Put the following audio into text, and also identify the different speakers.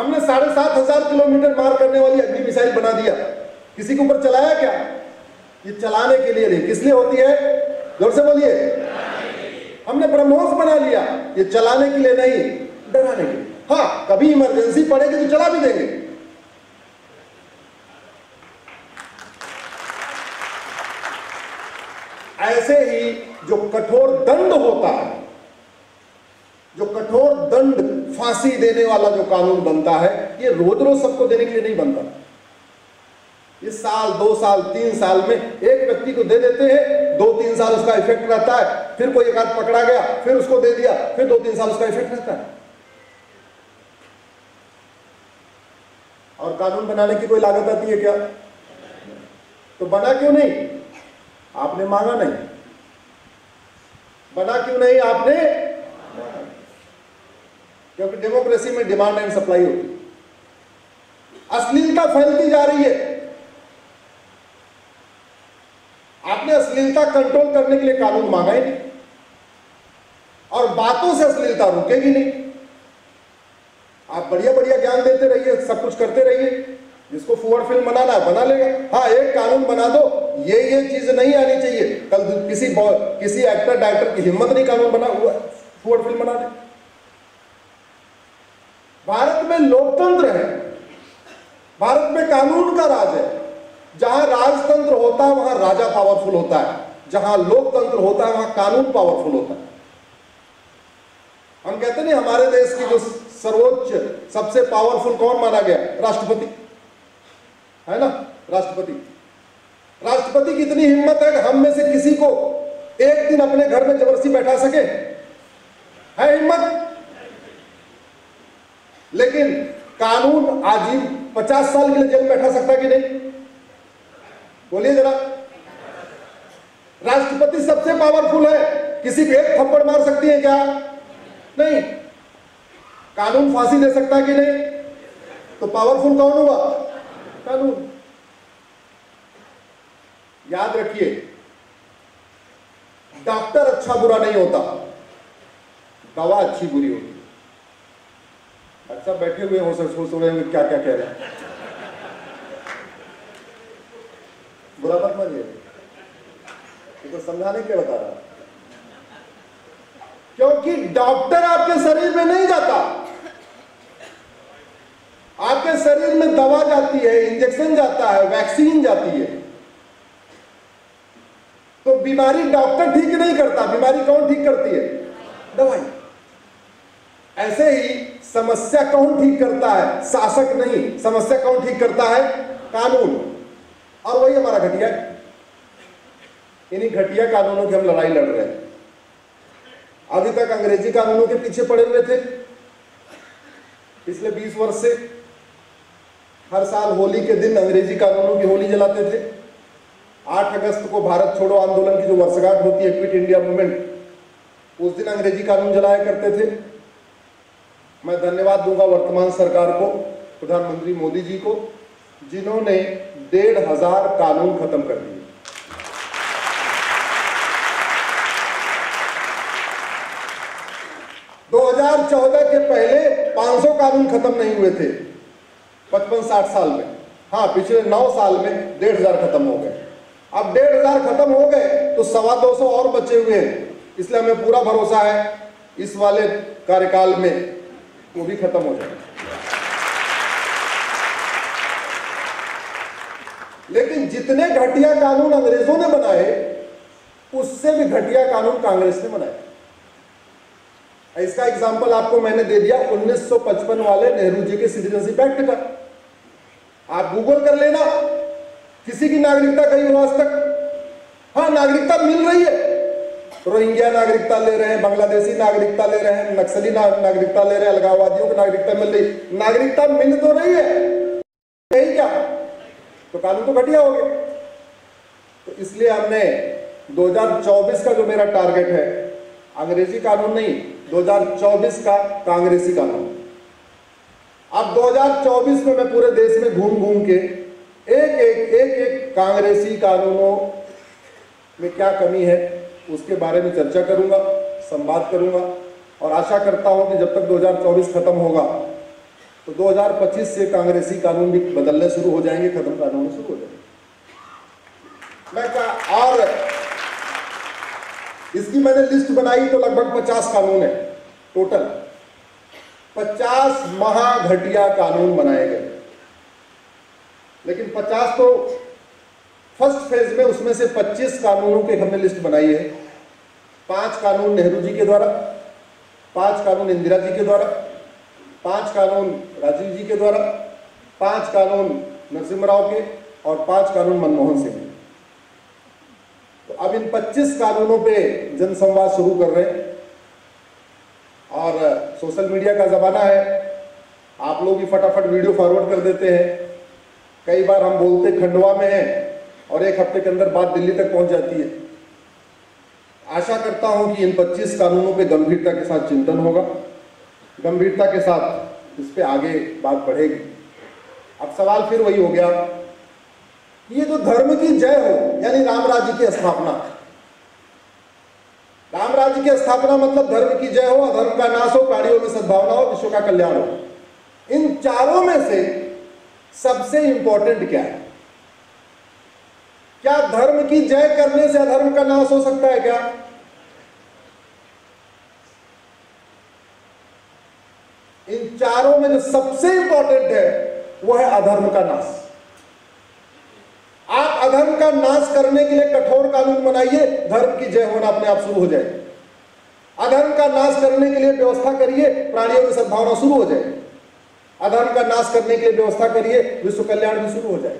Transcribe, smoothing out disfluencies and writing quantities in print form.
Speaker 1: हमने 7,500 किलोमीटर मार करने वाली अग्नि मिसाइल बना दिया, किसी के ऊपर चलाया क्या? ये चलाने के लिए नहीं, किस लिए होती है? जोर से बोलिए। हमने ब्रह्मोस बना लिया, ये चलाने के लिए नहीं, डराने के लिए। हाँ, कभी इमरजेंसी पड़ेगी तो चला भी देंगे। ऐसे ही जो कठोर दंड होता है, जो कठोर दंड फांसी देने वाला जो कानून बनता है, ये रोज रोज सबको देने के लिए नहीं बनता। इस साल, 2 साल, 3 साल में एक व्यक्ति को दे देते हैं, 2-3 साल उसका इफेक्ट रहता है, फिर कोई एक आध पकड़ा गया, फिर उसको दे दिया, फिर 2-3 साल उसका इफेक्ट रहता है। और कानून बनाने की कोई लागत आती है क्या? तो बना क्यों नहीं? आपने मांगा नहीं। बना क्यों नहीं आपने? क्योंकि डेमोक्रेसी में डिमांड एंड सप्लाई होती है। अश्लीलता फैलती जा रही है। आपने अश्लीलता कंट्रोल करने के लिए कानून मांगा ही नहीं, और बातों से अश्लीलता रुकेगी नहीं। आप बढ़िया बढ़िया ज्ञान देते रहिए, सब कुछ करते रहिए, जिसको फुअर फिल्म बनाना है बना लेगा। हाँ, एक कानून बना दो, ये चीज नहीं आनी चाहिए। कल किसी एक्टर डायरेक्टर की हिम्मत नहीं कानून बना हुआ फुअर फिल्म बना दे। भारत में लोकतंत्र है, भारत में कानून का राज है। जहां राजतंत्र होता है वहां राजा पावरफुल होता है, जहां लोकतंत्र होता है वहां कानून पावरफुल होता है। हम कहते नहीं, हमारे देश की जो सर्वोच्च सबसे पावरफुल कौन माना गया? राष्ट्रपति, है ना? राष्ट्रपति की इतनी हिम्मत है कि हम में से किसी को एक दिन अपने घर में जबरदस्ती बैठा सके? है हिम्मत? लेकिन कानून आजीवन 50 साल के लिए जेल में बैठा सकता कि नहीं? बोलिए जरा। राष्ट्रपति सबसे पावरफुल है, किसी को एक थप्पड़ मार सकती है क्या? नहीं। कानून फांसी दे सकता है कि नहीं? तो पावरफुल कौन हुआ? कानून। याद रखिए, डॉक्टर अच्छा बुरा नहीं होता, दवा अच्छी बुरी होती है। अच्छा, बैठे हुए हो, सोच रहे हैं क्या क्या कह रहे हैं, बुरा मत मानिए, तो समझाने के बता रहा। क्योंकि डॉक्टर आपके शरीर में नहीं जाता, आपके शरीर में दवा जाती है, इंजेक्शन जाता है, वैक्सीन जाती है। तो बीमारी डॉक्टर ठीक नहीं करता, बीमारी कौन ठीक करती है? दवाई। ऐसे ही समस्या कौन ठीक करता है? शासक नहीं, समस्या कौन ठीक करता है? कानून। और वही हमारा घटिया है। इन्हीं घटिया कानूनों की हम लड़ाई लड़ रहे हैं। अभी तक अंग्रेजी कानूनों के पीछे पड़े हुए थे। पिछले 20 वर्ष से हर साल होली के दिन अंग्रेजी कानूनों की होली जलाते थे। 8 अगस्त को भारत छोड़ो आंदोलन की जो वर्षगांठ होती है, क्विट इंडिया मूवमेंट, उस दिन अंग्रेजी कानून जलाया करते थे। मैं धन्यवाद दूंगा वर्तमान सरकार को, प्रधानमंत्री मोदी जी को, जिन्होंने 1,500 कानून खत्म कर दिए। दो 2014 के पहले 500 कानून खत्म नहीं हुए थे 55-60 साल में। हाँ, पिछले 9 साल में 1,500 खत्म हो गए। अब 1,500 खत्म हो गए तो 250 और बचे हुए हैं। इसलिए हमें पूरा भरोसा है इस वाले कार्यकाल में वो भी खत्म हो जाए। लेकिन जितने घटिया कानून अंग्रेजों ने बनाए, उससे भी घटिया कानून कांग्रेस ने बनाए। इसका एग्जांपल आपको मैंने दे दिया 1955 वाले नेहरू जी के सिटीजनशिप एक्ट का। आप गूगल कर लेना, किसी की नागरिकता कहीं हो आज तक? हाँ, नागरिकता मिल रही है। रोहिंग्या नागरिकता ले रहे हैं, बांग्लादेशी नागरिकता ले रहे हैं, नक्सली नागरिकता ले रहे हैं, अलगाववादियों को नागरिकता मिल रही। नागरिकता मिल तो रही है, यही क्या? तो कानून तो घटिया हो गया। तो इसलिए हमने 2024 का जो मेरा टारगेट है, अंग्रेजी कानून नहीं, 2024 का कांग्रेसी कानून। अब 2024 में मैं पूरे देश में घूम घूम के एक कांग्रेसी कानूनों में क्या कमी है उसके बारे में चर्चा करूंगा, संवाद करूंगा, और आशा करता हूं कि जब तक 2024 खत्म होगा तो 2025 से कांग्रेसी कानून भी बदलने शुरू हो जाएंगे, खत्म कानून शुरू हो जाएंगे। और इसकी मैंने लिस्ट बनाई तो लगभग 50 कानून है टोटल। 50 महाघटिया कानून बनाए गए, लेकिन 50 तो फर्स्ट फेज में, उसमें से 25 कानूनों की हमने लिस्ट बनाई है। 5 कानून नेहरू जी के द्वारा, 5 कानून इंदिरा जी के द्वारा, 5 कानून राजीव जी के द्वारा, 5 कानून नरसिम्हा के और 5 कानून मनमोहन सिंह। तो अब इन 25 कानूनों पे जनसंवाद शुरू कर रहे हैं। और सोशल मीडिया का जमाना है, आप लोग भी फटाफट वीडियो फॉरवर्ड कर देते हैं। कई बार हम बोलते खंडवा में हैं और 1 हफ्ते के अंदर बात दिल्ली तक पहुंच जाती है। आशा करता हूं कि इन 25 कानूनों पे गंभीरता के साथ चिंतन होगा, गंभीरता के साथ इस पे आगे बात बढ़ेगी। अब सवाल फिर वही हो गया, ये जो धर्म की जय हो, यानी राम राज्य की स्थापना। राम राज्य की स्थापना मतलब धर्म की जय हो, अधर्म का नाश हो, प्राणियों में सद्भावना हो, विश्व का कल्याण हो। इन चारों में से सबसे इंपॉर्टेंट क्या है? क्या धर्म की जय करने से अधर्म का नाश हो सकता है क्या? इन चारों में जो सबसे इंपॉर्टेंट है वो है अधर्म का नाश। आप अधर्म का नाश करने के लिए कठोर कानून बनाइए, धर्म की जय होना अपने आप शुरू हो जाए। अधर्म का नाश करने के लिए व्यवस्था करिए, प्राणियों में सद्भावना शुरू हो जाए। अधर्म का नाश करने के लिए व्यवस्था करिए, विश्व कल्याण भी शुरू हो जाए।